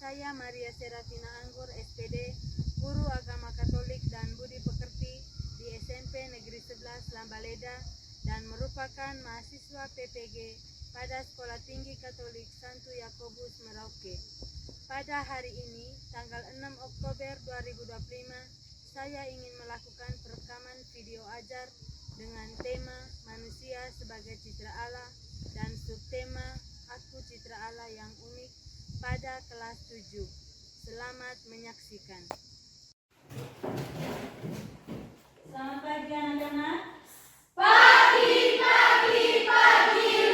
Saya Maria Serafina Anggur, SPD, Guru Agama Katolik dan Budi Pekerti di SMP Negeri 11 Lambaleda dan merupakan mahasiswa PPG pada Sekolah Tinggi Katolik Santo Yakobus Merauke. Pada hari ini, tanggal 6 Oktober 2025, saya ingin melakukan perekaman video ajar dengan tema Manusia sebagai Citra Allah dan subtema Aku Citra Allah yang Unik pada kelas 7. Selamat menyaksikan. Selamat pagi anak-anak. Pagi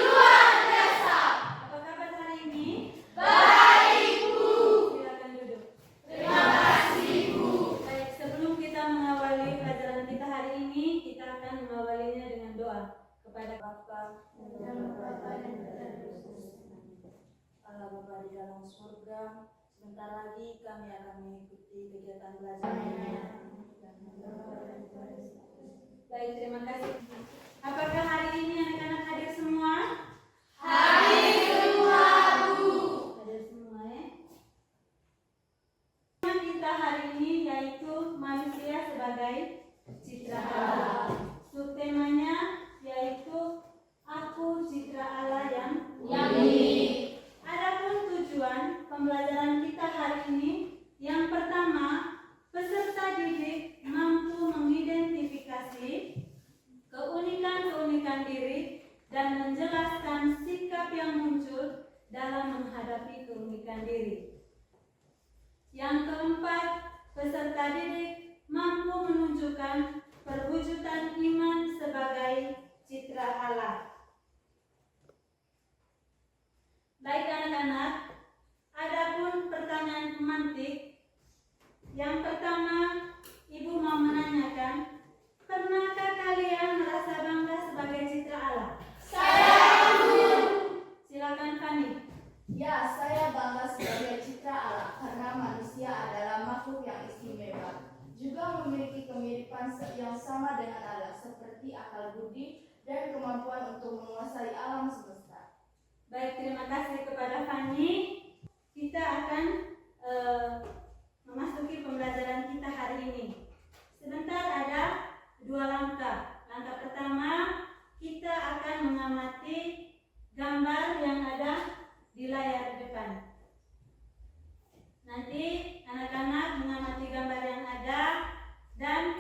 luar biasa. Apa kabar hari ini? Baik, Bu. Silakan duduk. Terima kasih, Bu. Baik, sebelum kita mengawali pelajaran kita hari ini, kita akan mengawalinya dengan doa kepada Bapa dan Allah Bapa di dalam surga. Sebentar lagi kami akan mengikuti kegiatan belajarnya. Baik, terima kasih. Apakah hari ini anak-anak hadir semua? Hadir semua, Bu. Hadir semua ya. Tema kita hari ini yaitu manusia sebagai citra Allah. Subtemanya yaitu Aku Citra Allah yang unik. Adapun tujuan pembelajaran kita hari ini, yang pertama, peserta didik mampu mengidentifikasi keunikan-keunikan diri dan menjelaskan sikap yang muncul dalam menghadapi keunikan diri. Yang keempat, peserta didik mampu menunjukkan perwujudan iman sebagai citra Allah. Baik anak-anak, adapun pertanyaan pemantik. Yang pertama, Ibu mau menanyakan, pernahkah kalian merasa bangga sebagai citra Allah? Saya, Bu. Silakan Fani. Ya, saya bangga sebagai citra Allah karena manusia adalah makhluk yang istimewa, juga memiliki kemiripan yang sama dengan Allah, seperti akal budi dan kemampuan untuk menguasai alam semesta. Baik, terima kasih kepada Fani. Kita akan memasuki pembelajaran kita hari ini. Sebentar ada 2 langkah. Langkah pertama, kita akan mengamati gambar yang ada di layar depan. Nanti anak-anak mengamati gambar yang ada dan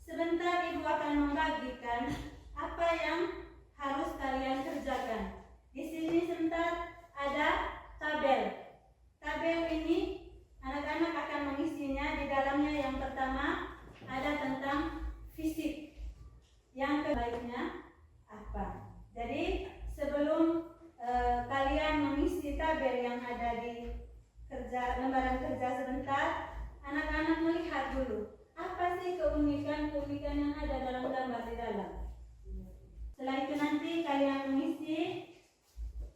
sebentar Ibu akan membagikan apa yang harus kalian kerjakan. Di sini sebentar ada tabel. Tabel ini anak-anak akan mengisinya. Di dalamnya yang pertama ada tentang fisik. Yang kebaiknya apa? Jadi sebelum kalian mengisi tabel yang ada di lembaran kerja sebentar, anak-anak melihat dulu apa sih keunikan-keunikan yang ada dalam gambar di dalam. Setelah itu nanti kalian mengisi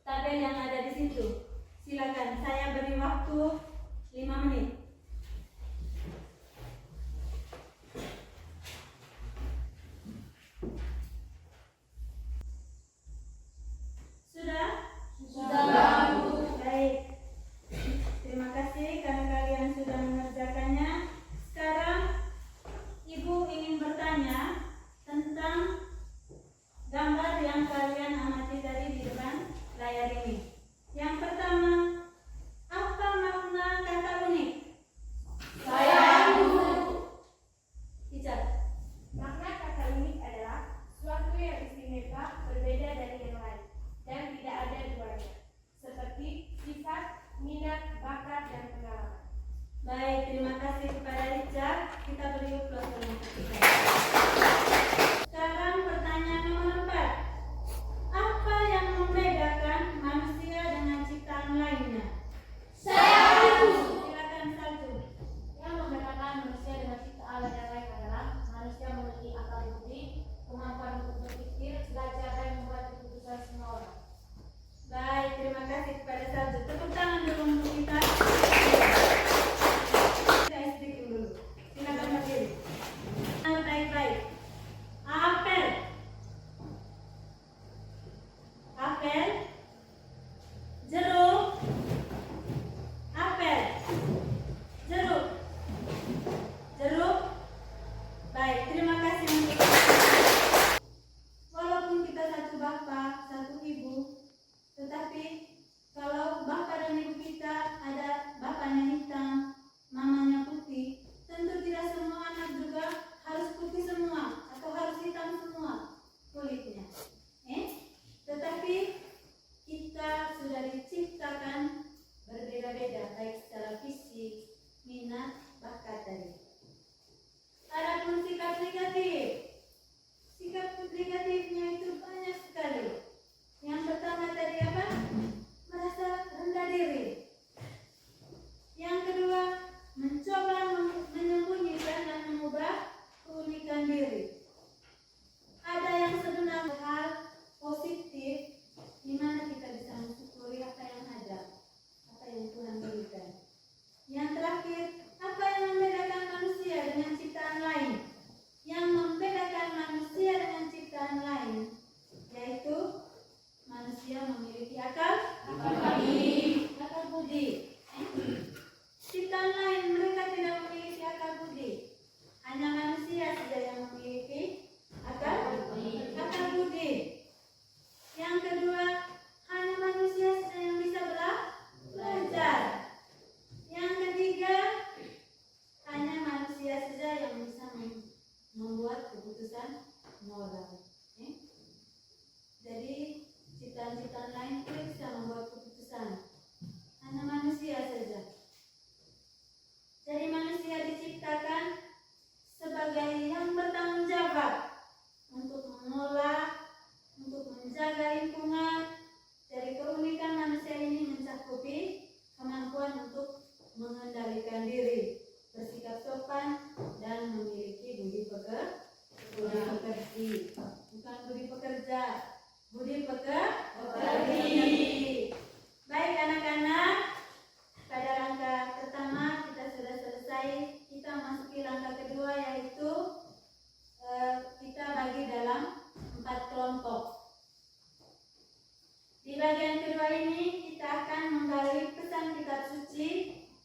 tabel yang ada di situ. Silakan, saya beri waktu 5 menit. Sudah? Sudah, Bu. Baik. Terima kasih karena kalian sudah mengerjakannya. Sekarang Ibu ingin bertanya tentang gambar yang kalian amati tadi di depan layar ini. Yang pertama, apa makna secara fisik, minat, bakat tadi. Adapun sikap negatifnya itu banyak sekali. Yang pertama tadi apa? Merasa rendah diri. Yang kedua, mencoba menyembunyikan dan mengubah keunikan diri. Ada yang sebenarnya hal positif di mana kita bisa mensyukuri apa yang ada, apa yang Tuhan berikan. Yang terakhir, apa yang membedakan manusia dengan ciptaan lain? Yang membedakan manusia dengan ciptaan lain yaitu manusia memiliki akal budi. Ciptaan lain mereka tidak memiliki akal budi. Hanya manusia saja yang memiliki akal budi. Yang kedua, hanya manusia saja yang bisa belajar. Yang ketiga, hanya manusia saja yang bisa membuat keputusan moral. Jadi ciptaan-ciptaan lain tidak bisa membuat keputusan. Hanya manusia saja. Jadi manusia diciptakan sebagai yang bertanggung jawab untuk mengelola, untuk menjaga lingkungan. Dari keunikan manusia ini mencakupi kemampuan untuk mengendalikan diri, bersikap sopan, dan memiliki budi pekerti. Bukan budi pekerja, budi pekerti. Baik anak-anak, pada langkah pertama kita sudah selesai. Kita masuki langkah kedua, yaitu kita bagi dalam 4 kelompok. Di bagian kedua ini kita akan menggali pesan kitab suci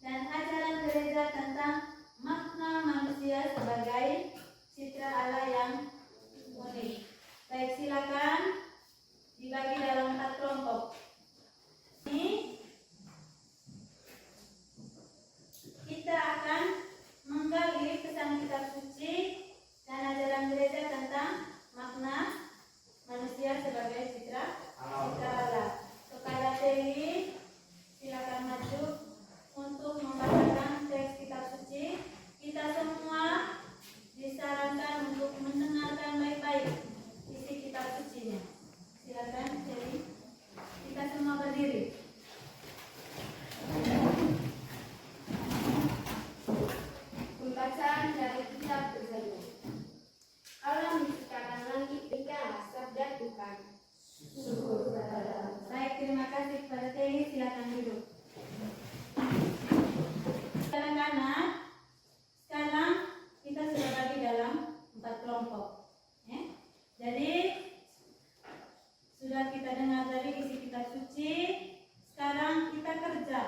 dan ajaran gereja tentang makna manusia sebagai citra Allah yang unik. Baik, silakan dibagi dalam 4 kelompok. Ini kita akan menggali pesan kitab suci dan ajaran gereja tentang makna manusia sebagai citra Allah. Kepada Dewi, silakan maju untuk membacakan teks kitab suci. Kita semua disarankan untuk mendengarkan baik-baik isi kitab sucinya. Silakan Dewi. Kita semua berdiri. Pembacaan dari kitab Kejadian. Allah menciptakan langit, demikianlah sabda Tuhan. Syukur kepada Allah. Baik, terima kasih kepada Dewi. Silakan duduk. Anak-anak, sekarang kita sudah bagi dalam 4 kelompok. Jadi sudah kita dengar tadi isi kitab suci. Sekarang kita kerja.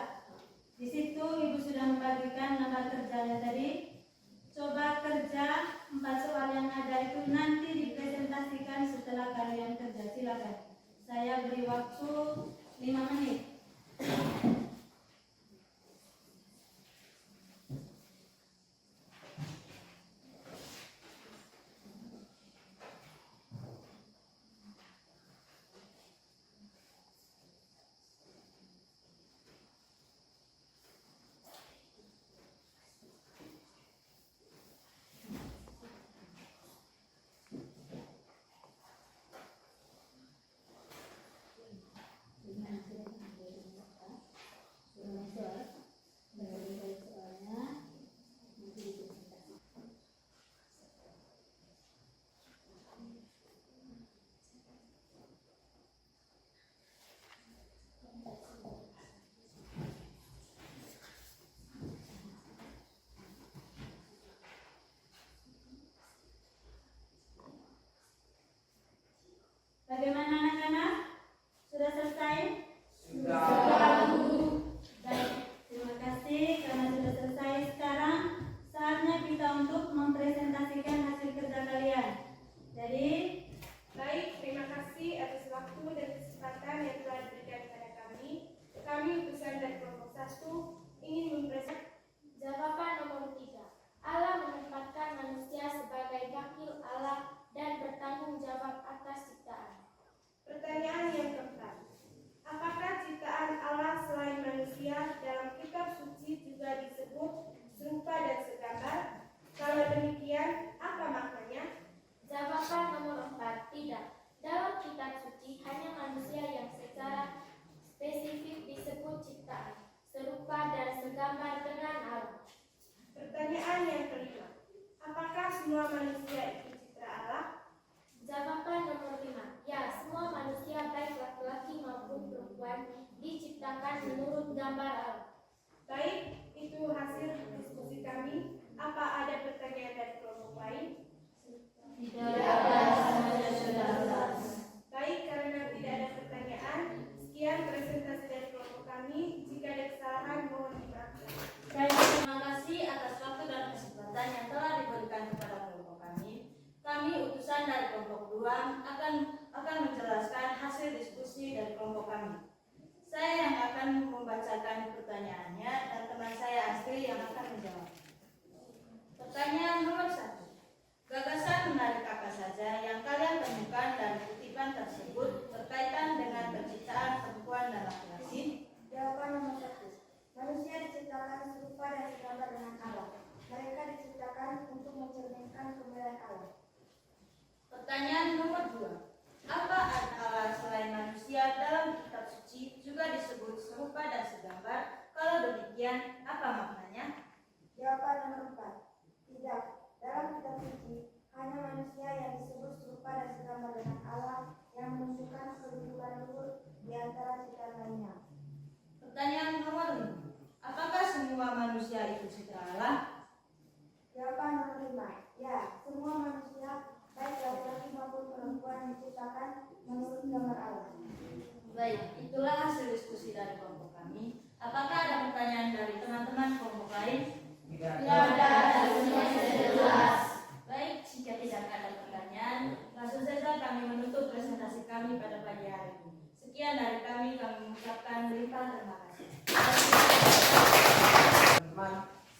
Di situ Ibu sudah membagikan lembar kerjanya tadi. Coba kerja 4 soal yang ada itu nanti dipresentasikan setelah kalian kerja. Silakan. Saya beri waktu 5 menit. tersebut serupa dan segambar? Kalau demikian, apa maknanya? Jawaban nomor 4, tidak. Dalam kitab suci hanya manusia yang secara spesifik disebut ciptaan, serupa dan segambar dengan Allah. Pertanyaan yang kelima, apakah semua manusia itu cipta Allah? Jawaban nomor 5, ya, semua manusia baik laki-laki maupun perempuan diciptakan menurut gambar Allah. Baik, itu hasil diskusi kami. Apa ada pertanyaan dari kelompok lain? Baik, karena tidak ada pertanyaan, sekian presentasi dari kelompok kami. Jika ada kesalahan, mohon dimaafkan. Baik, terima kasih atas waktu dan kesempatan yang telah diberikan kepada kelompok kami. Kami utusan dari kelompok 2 akan menjelaskan hasil diskusi dari kelompok kami. Saya yang akan membacakan pertanyaannya dan teman saya Astri yang akan menjawab. Pertanyaan nomor 1. Gagasan menarik apa saja yang kalian temukan dari kutipan tersebut berkaitan dengan penciptaan perempuan dan laki-laki? Jawaban nomor 1. Manusia diciptakan serupa dan segambar dengan Allah. Mereka diciptakan untuk mencerminkan kemuliaan Allah. Pertanyaan nomor 2. Apa Allah selain manusia dalam kitab suci juga disebut serupa dan segambar? Kalau demikian, apa maknanya? Jawaban nomor 4. Tidak. Dalam kitab suci, hanya manusia yang disebut serupa dan segambar dengan Allah yang menunjukkan kedudukan luhur di antara ciptaan lainnya. Pertanyaan nomor 5. Apakah semua manusia itu cipta Allah? Jawaban nomor 5. Ya, semua manusia, baik laki-laki maupun perempuan diciptakan menurut gambar Allah. Baik, itulah hasil diskusi dari kelompok kami. Apakah ada pertanyaan dari teman-teman kelompok lain? Tidak ada, semuanya sudah jelas. Baik, jika tidak ada pertanyaan, langsung saja kami menutup presentasi kami pada pagi hari ini. Sekian dari kami mengucapkan limpah terima kasih. Teman,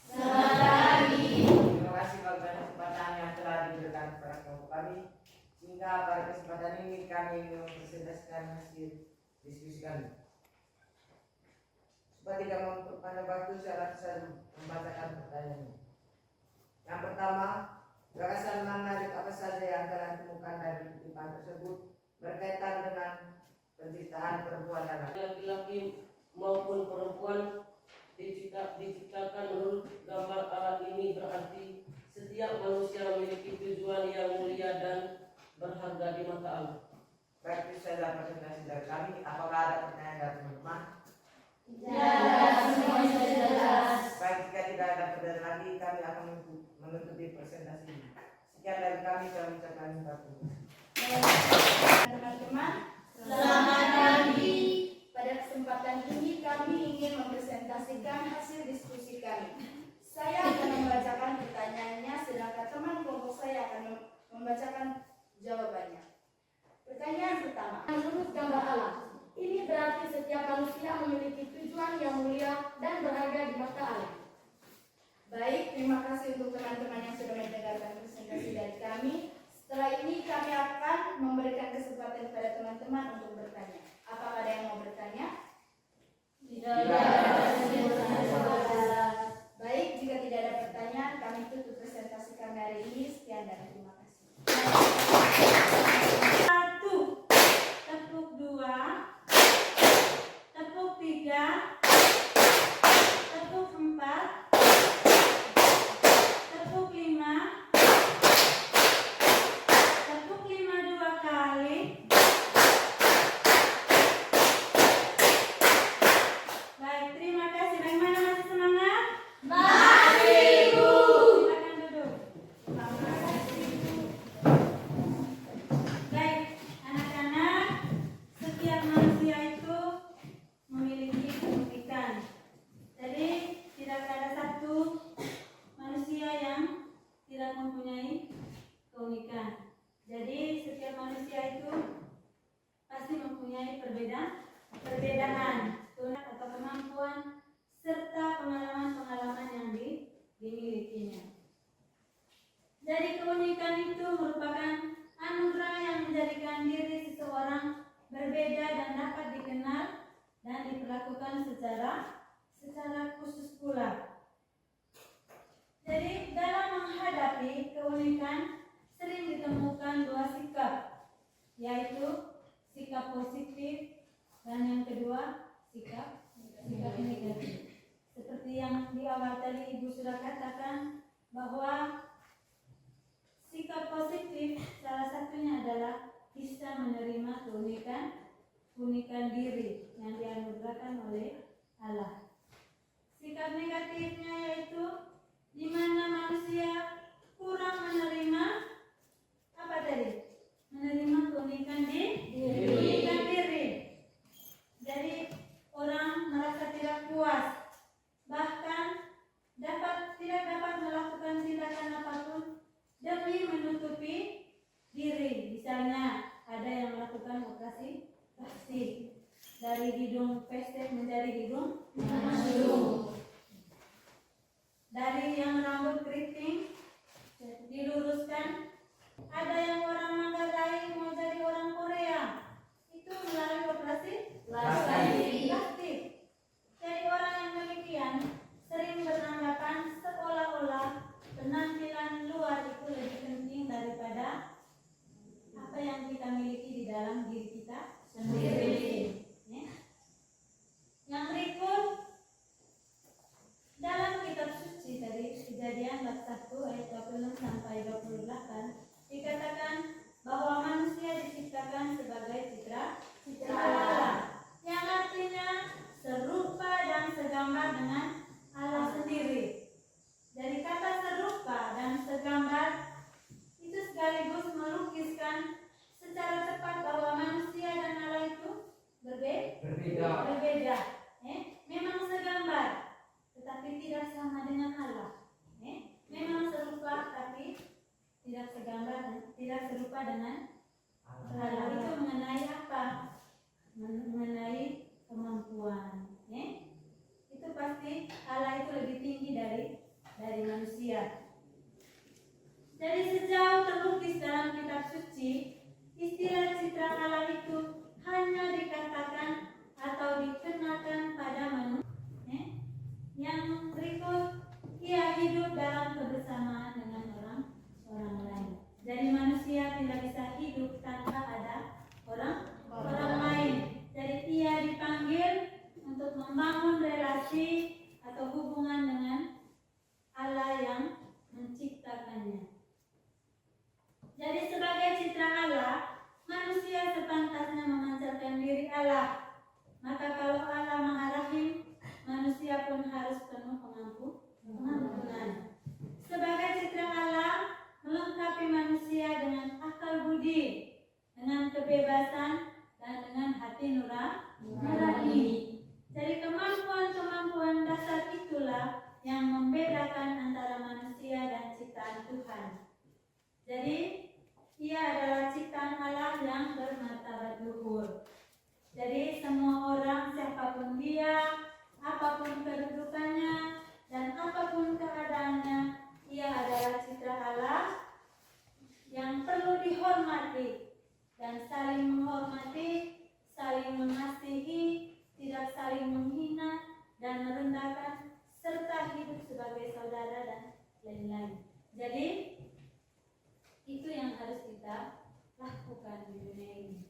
Selamat pagi. terima kasih kepada kesempatan yang telah diberikan kepada kelompok kami. Sehingga pada kesempatan ini kami ingin mempresentasikan hasil diskusi kami. Supaya tidak memperpanjang waktu, saya langsung membacakan pertanyaannya. Yang pertama, gagasan menarik apa saja yang kalian temukan dari kutipan tersebut berkaitan dengan penciptaan perempuan dan laki-laki maupun perempuan diciptakan menurut gambar Allah. Ini berarti setiap manusia memiliki tujuan yang mulia dan berharga di mata Allah. Baik, itu saja presentasi dari kami. Apakah ada pertanyaan dari teman-teman? Tidak ada, semuanya sudah jelas. Baik, jika tidak ada pertanyaan lagi, kami akan menutupi presentasi ini. Sekian dari kami, kami ucapkan terima kasih. Teman-teman, Selamat pagi. pada kesempatan ini kami ingin mempresentasikan hasil diskusi kami. Saya akan membacakan pertanyaannya, sedangkan teman kelompok saya akan membacakan jawabannya. Pertanyaan pertama, Menurut gambar Allah, ini berarti setiap manusia memiliki tujuan yang mulia dan berharga di mata Allah. baik, terima kasih untuk teman-teman yang sudah mendengarkan presentasi dari kami. Setelah ini kami akan memberikan kesempatan kepada teman-teman untuk bertanya. Apakah ada yang mau bertanya? Tidak ada, semuanya sudah jelas. Baik, jika tidak ada pertanyaan, kami tutup presentasi kami hari ini. Sekian dan terima kasih. 1, tepuk 2, tepuk 3, tepuk 4, tepuk 5, tepuk 5 2 kali. Baik, terima kasih. Bagaimana, masih semangat? Masih, Bu. Silakan duduk. Baik, anak-anak, setiap manusia itu memiliki keunikan. Jadi tidak ada satu manusia yang tidak mempunyai keunikan. Jadi setiap manusia itu pasti mempunyai perbedaan atau kemampuan serta pengalaman-pengalaman yang dimilikinya. Jadi keunikan itu merupakan anugerah yang menjadikan diri seseorang berbeda dan dapat dikenal dan diperlakukan secara khusus pula. di awal tadi Ibu sudah katakan bahwa sikap positif salah satunya adalah bisa menerima keunikan diri yang dianugerahkan oleh Allah. Sikap negatifnya yaitu di mana manusia kurang menerima apa tadi? Menerima keunikan diri. Jadi orang merasa tidak puas, bahkan tidak dapat melakukan tindakan apapun demi menutupi diri. Misalnya ada yang melakukan operasi plastik dari hidung pestek menjadi hidung mancung, dari yang rambut keriting diluruskan. Ada yang orang Manggarai mau jadi orang Korea, itu melalui operasi plastik. Jadi orang yang demikian sering beranggapan seolah-olah penampilan luar itu lebih penting daripada apa yang kita miliki di dalam diri kita sendiri. Ya. Yang berikut dalam kitab suci tadi Kejadian bab 1 ayat 26 sampai 28 dikatakan bahwa manusia diciptakan sebagai citra Allah, yang artinya serupa dan segambar dengan Allah sendiri. Dari kata serupa dan segambar itu sekaligus melukiskan secara tepat bahwa manusia dan Allah itu berbeda. Memang segambar, tetapi tidak sama dengan Allah. Memang serupa, tapi tidak segambar dan tidak serupa dengan Allah. Itu mengenai apa? Mengenai kemampuan. Itu pasti Allah itu lebih tinggi dari manusia. Jadi sejauh terlukis dalam kitab suci, istilah citra Allah itu hanya dikatakan atau dikenakan pada manusia. Yang berikut, ia hidup dalam kebersamaan dengan orang lain. Jadi manusia tidak bisa hidup tanpa ada orang lain. Jadi ia dipanggil untuk membangun relasi atau hubungan dengan Allah yang menciptakannya. Jadi sebagai citra Allah, manusia sepantasnya memancarkan diri Allah. Maka kalau Allah Maha Rahim, manusia pun harus penuh pengampunan. Sebagai citra Allah, melengkapi manusia dengan akal budi, dengan kebebasan, dan dengan hati nurani. Jadi kemampuan-kemampuan dasar itulah yang membedakan antara manusia dan ciptaan Tuhan. Jadi ia adalah ciptaan Allah yang bermartabat luhur. Jadi semua orang, siapapun dia, apapun kedudukannya dan apapun keadaannya, ia adalah citra Allah yang perlu dihormati dan saling menghormati, saling mengasihi, tidak saling menghina dan merendahkan, serta hidup sebagai saudara dan lain-lain. Jadi itu yang harus kita lakukan di dunia ini.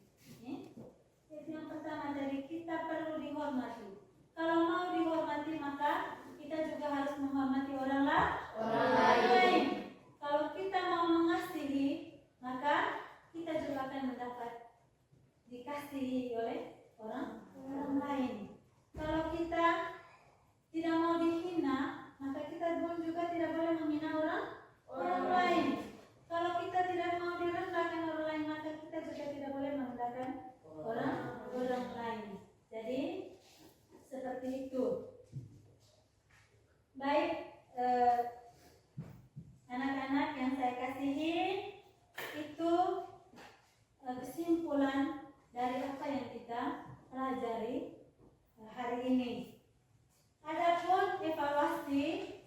Itu yang pertama, jadi kita perlu dihormati. Kalau mau dihormati, maka kita juga harus menghormati orang lain. Kalau kita mau mengasihi, maka kita juga akan mendapat dikasihi oleh orang lain. Kalau kita tidak mau dihina, maka kita pun juga tidak boleh menghina orang lain. Kalau kita tidak mau direndahkan orang lain, maka kita juga tidak boleh merendahkan orang lain. Jadi seperti itu. Baik, anak-anak yang saya kasihi, itu kesimpulan dari apa yang kita pelajari hari ini. Adapun evaluasi,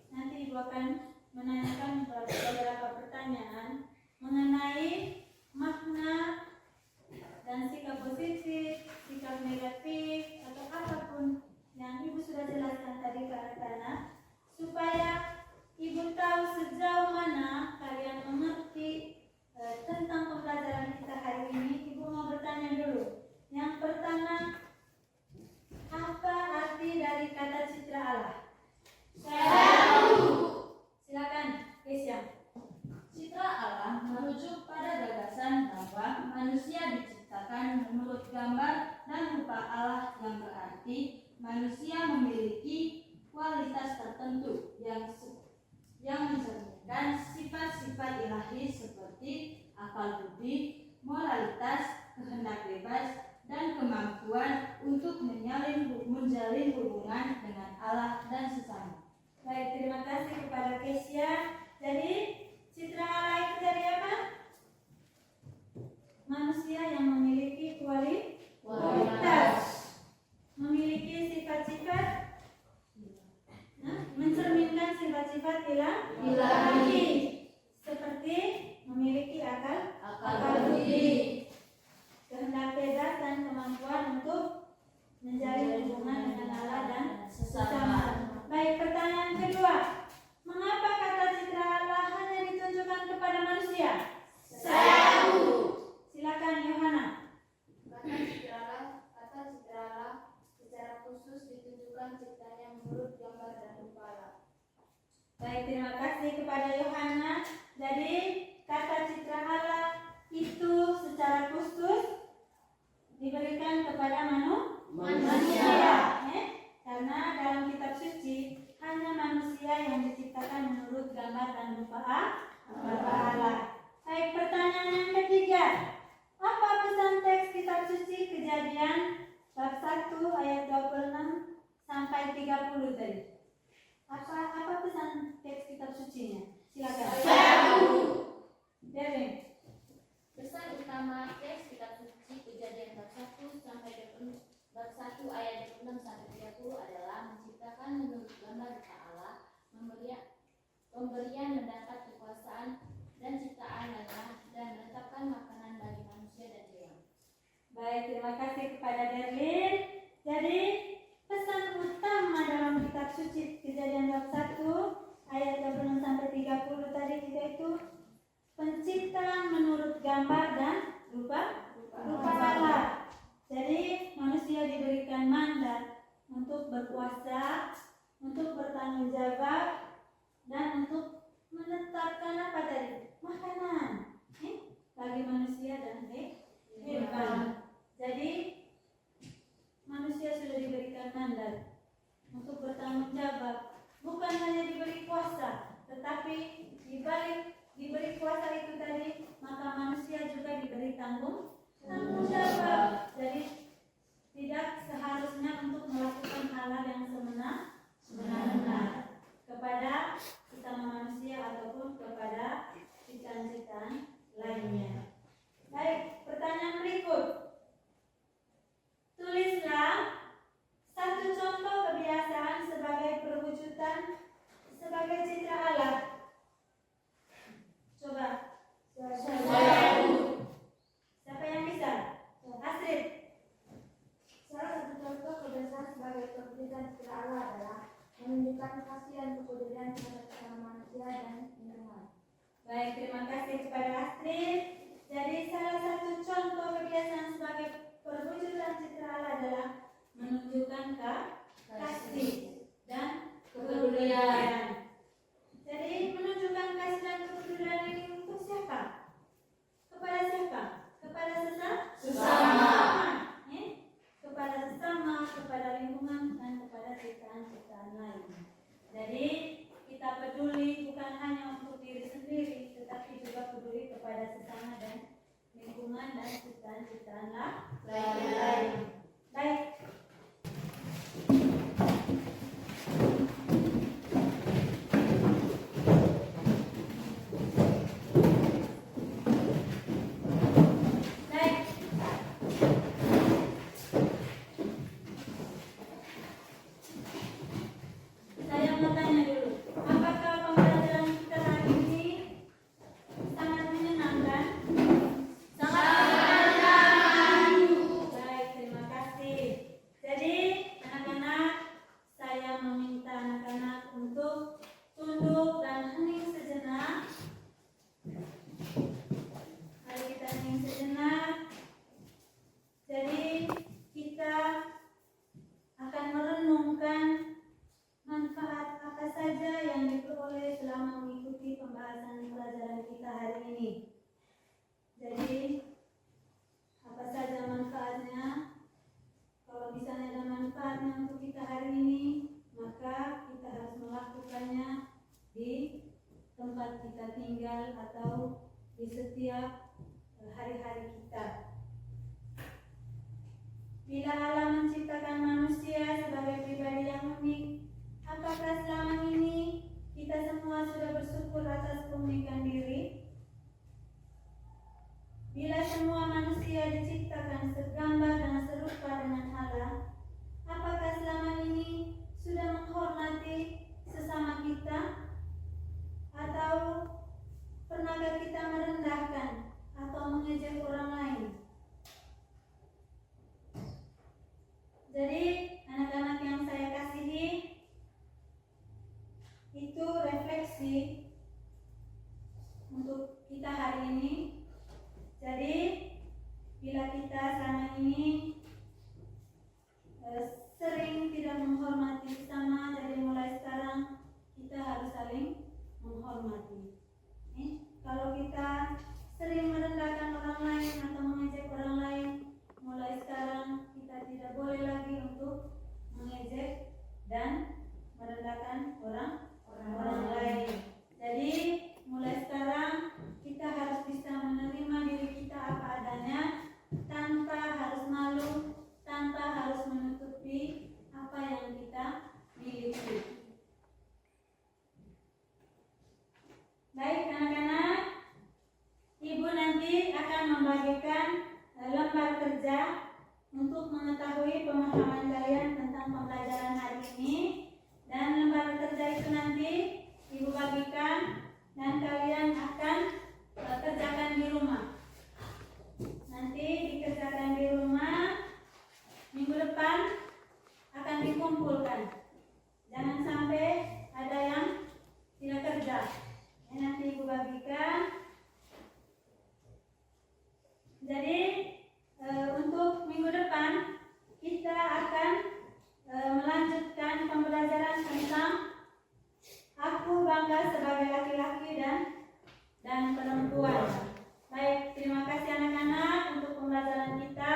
nanti Ibu akan menanyakan beberapa pertanyaan mengenai makna dan sikap positif, sikap negatif, atau apapun yang Ibu sudah jelaskan tadi ke anak-anak, supaya Ibu tahu sejauh mana kalian mengerti tentang pembelajaran kita hari ini. Ibu mau bertanya dulu. Yang pertama, apa arti dari kata citra Allah? tertentu yang mencerminkan sifat-sifat ilahi seperti akal budi, moralitas, kehendak bebas, dan kemampuan untuk menjalin hubungan dengan Allah dan sesama. Baik, terima kasih kepada Kesia. Jadi citra Allah itu dari apa? Manusia yang memiliki kualitas, memiliki sifat-sifat, mencerminkan sifat-sifat ilahi, seperti memiliki akal budi, kehendak bebas, dan kemampuan untuk menjalin hubungan dengan Allah dan sesama. Baik, pertanyaan kedua, mengapa kata citra Allah hanya ditunjukkan kepada manusia? Silakan Yohana. Kata citra Allah secara khusus ditunjukkan ciptanya menurut gambar dan rupa Allah. Baik, terima kasih kepada Yohana. Jadi kata citra Allah itu secara khusus diberikan kepada manusia. Karena dalam kitab suci hanya manusia yang diciptakan menurut gambar dan rupa Allah. Baik, pertanyaan yang ketiga, apa pesan teks kitab suci Kejadian bab 1 ayat 26 sampai 30 tadi? Apa pesan teks kitab sucinya? Silakan. Devin. Pesan utama teks kitab suci Kejadian bab 1 sampai bab 1 ayat 26 sampai 30 adalah menciptakan menurut gambar rupa Allah, pemberian mendapat kekuasaan dan ciptaan lainnya, dan menetapkan makanan bagi manusia dan hewan. Baik, terima kasih kepada Derlin. Jadi pesan utama dalam kitab suci Kejadian bab 1 ayat 26 sampai 30 tadi yaitu penciptaan menurut gambar dan rupa Allah. Jadi manusia diberikan mandat untuk berkuasa, untuk bertanggung jawab, dan untuk menetapkan apa tadi? Makanan bagi manusia dan hewan. Jadi manusia sudah diberikan mandat untuk bertanggung jawab, bukan hanya diberi kuasa, tetapi diberi kuasa itu tadi, maka manusia juga diberi tanggung jawab. Jadi tidak seharusnya untuk melakukan hal yang sebenar-benar kepada sesama manusia ataupun kepada ciptaan-ciptaan lainnya. Baik, pertanyaan berikut. Tulislah satu contoh kebiasaan sebagai perwujudan sebagai citra Allah. Coba. Siapa yang bisa? Astrid. Salah satu contoh kebiasaan sebagai perwujudan citra Allah adalah menunjukkan kasih dan kepedulian kepada sesama manusia dan lingkungan. Baik, terima kasih kepada Astrid. Jadi salah satu contoh kebiasaan sebagai perwujudan citra Allah adalah menunjukkan kasih dan kepedulian. Jadi menunjukkan kasih dan kepedulian ini untuk siapa? Kepada siapa? Kepada sesama. Kepada sesama, kepada lingkungan, dan kepada ciptaan-ciptaan lain. Jadi kita peduli bukan hanya untuk diri sendiri, tetapi juga peduli kepada sesama dan lingkungan dan ciptaan-ciptaan lain. Baik. Saya mau tanya dulu, apakah pembelajaran kita hari ini sangat menyenangkan? Baik, terima kasih. Jadi anak-anak, saya meminta anak-anak untuk tunduk dan hening sejenak. Mari kita hening sejenak. Jadi kita akan merenungkan manfaat apa saja yang diperoleh selama mengikuti pembahasan pelajaran kita hari ini. Jadi apa saja manfaatnya? Kalau misalnya ada manfaatnya untuk kita hari ini, maka kita harus melakukan tempat kita tinggal atau di setiap hari-hari kita. Bila Allah menciptakan manusia sebagai pribadi yang unik, apakah selama ini kita semua sudah bersyukur atas keunikan diri? Bila semua manusia diciptakan segambar dan serupa dengan Allah, apakah selama ini sudah menghormati sesama kita? Atau pernahkah kita merendahkan atau mengejek orang lain? Jadi, anak-anak yang saya kasihi, itu refleksi untuk kita hari ini. Jadi, bila kita selama ini sering tidak menghormati sesama, jadi mulai sekarang kita harus saling menghormati. Kalau kita sering merendahkan orang lain atau mengejek orang lain, mulai sekarang kita tidak boleh lagi untuk mengejek dan merendahkan orang lain. Jadi mulai sekarang kita harus bisa menerima diri kita apa adanya, tanpa harus malu, tanpa harus menutupi apa yang kita miliki. Baik anak-anak, Ibu nanti akan membagikan lembar kerja untuk mengetahui pemahaman kalian tentang pembelajaran hari ini. Dan lembar kerja itu nanti Ibu bagikan dan kalian akan kerjakan di rumah. Nanti dikerjakan di rumah, minggu depan akan dikumpulkan. Jangan sampai ada yang tidak kerja. Nanti Ibu bagikan. Jadi untuk minggu depan kita akan melanjutkan pembelajaran tentang aku bangga sebagai laki-laki dan perempuan. Baik, terima kasih anak-anak untuk pembelajaran kita.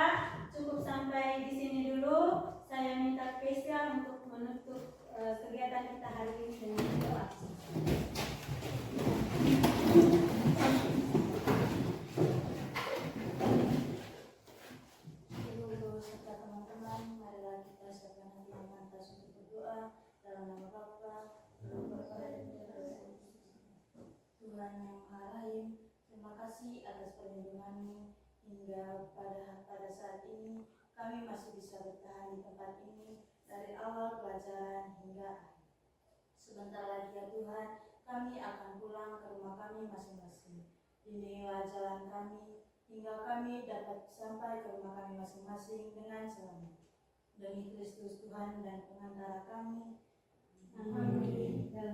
Cukup sampai di sini dulu. Saya minta spesial untuk menutup kegiatan kita hari ini dengan doa. Ibu-ibu serta teman-teman, marilah kita siapkan hati yang pantas untuk berdoa dalam nama Bapa, Tuhan yang Maha Rahim. Terima kasih atas perlindungan-Mu hingga pada saat ini kami masih bisa bertahan di tempat ini dari awal pelajaran hingga akhir. Sebentar lagi ya Tuhan, kami akan pulang ke rumah kami masing-masing. Bimbinglah jalan kami hingga kami dapat sampai ke rumah kami masing-masing dengan selamat. Demi Kristus Tuhan dan pengantara kami. Amin. Dalam